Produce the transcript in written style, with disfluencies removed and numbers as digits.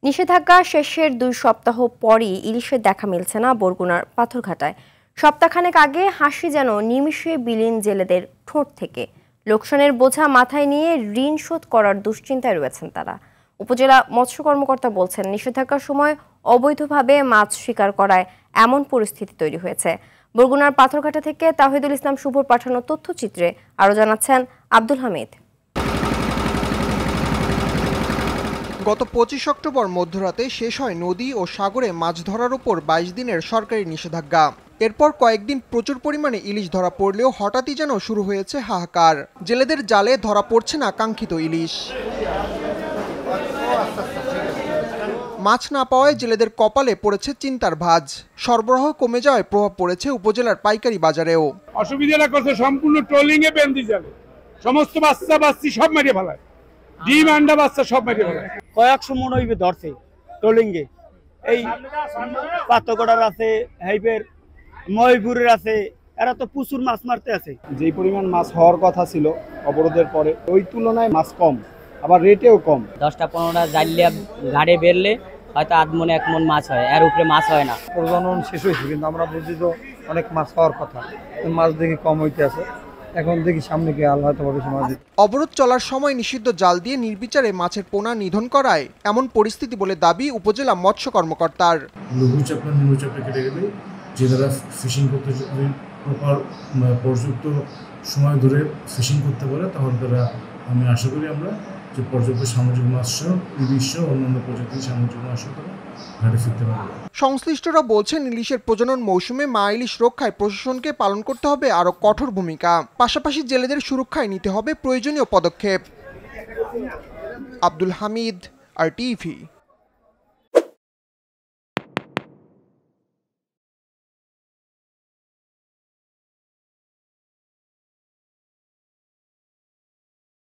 নিষেধাজ্ঞা শেষের 2 সপ্তাহ পরই ইলিশের দেখা মিলছে না বরগুনার পাথরঘাটায়। সপ্তাহখানেক আগে হাসি যেন নিমিষে বিলীন জেলেদের ঠোঁট থেকে। লোকসানের বোঝা মাথায় নিয়ে ঋণ শোধ করার দুশ্চিন্তায় রয়েছেন তারা। উপজেলা মৎস্য কর্মকর্তা বলছেন, নিষেধাজ্ঞার সময় অবৈধভাবে মাছ শিকার করায় এমন পরিস্থিতি তৈরি হয়েছে। বরগুনার পাথরঘাটা থেকে তাহিদুল ইসলাম শুভর পাঠানো তথ্যচিত্রে আরও জানাচ্ছেন আব্দুল হামিদ। গত 25 অক্টোবর মধ্যরাতে শেষ হয় নদী ও সাগরে মাছ ধরার উপর 22 দিনের সরকারি নিষেধাজ্ঞা। এরপর কয়েকদিন প্রচুর পরিমাণে ইলিশ ধরা পড়লেও হঠাৎই যেন শুরু হয়েছে হাহাকার। জেলেদের জালে ধরা পড়ছে না কাঙ্ক্ষিত ইলিশ। মাছ না পাওয়ায় জেলেদের কপালে পড়েছে চিন্তার ভাঁজ। সরবরাহ কমে যাওয়ায় প্রভাব পড়েছে উপজেলার পাইকারি বাজারেও। অসুবিধাটা করছে সম্পূর্ণ ট্রলিং এ বেঁধে যাবে, সমস্ত বাচ্চা বাচ্চি সব মেরে ফেলায়, ডিম আন্ডা বাচ্চা সব মেরে ফেলায়। কয়েকশো মন হইবে ধরছে ট্রলিং এ। এই পাত্রকোটার আছে, হাইপের ময়পুরের আছে, এরা তো প্রচুর মাছ মারতে আছে। যেই পরিমাণ মাছ হওয়ার কথা ছিল অবরোধের পরে, ওই তুলনায় মাছ কম, আবার রেটেও কম। 10-15টা জালিয়া ঘাড়ে বেরলে হয়তো আধ মনে 1 মন মাছ হয়, এর উপরে মাছ হয় না। প্রজনন শেষ হয়েছে, কিন্তু আমরা বুঝি তো অনেক মাছ হওয়ার কথা, মাছ দেখি কম হইতে আছে। এখন দেখি সামনে গিয়ে আল্লাহ হয়তো বেশি মাছ। অবরোধ চলার সময় নিষিদ্ধ জাল দিয়ে নির্বিচারে মাছের পোনা নিধন করায় এমন পরিস্থিতি বলে দাবি উপজেলা মৎস্য কর্মকর্তার। লঘুচাপটা নিম্নচাপটা কেটে গেলে যে তারা ফিশিং করতে প্রপার পর্যাপ্ত সময় ধরে ফিশিং করতে পারে, তখন তারা, আমি আশা করি আমরা যে পর্যাপ্ত সামুদ্রিক মাছ সহ ইলিশ সহ অন্যান্য প্রজাতির সামুদ্রিক মাছ সহ তারা ঘাটে ফিরতে পারবে। সংশ্লিষ্টরা বলছেন, ইলিশের প্রজনন মৌসুমে মা ইলিশ রক্ষায় প্রশাসনকে পালন করতে হবে আরও কঠোর ভূমিকা। পাশাপাশি জেলেদের সুরক্ষায় নিতে হবে প্রয়োজনীয় পদক্ষেপ। আব্দুল হামিদ, RTV।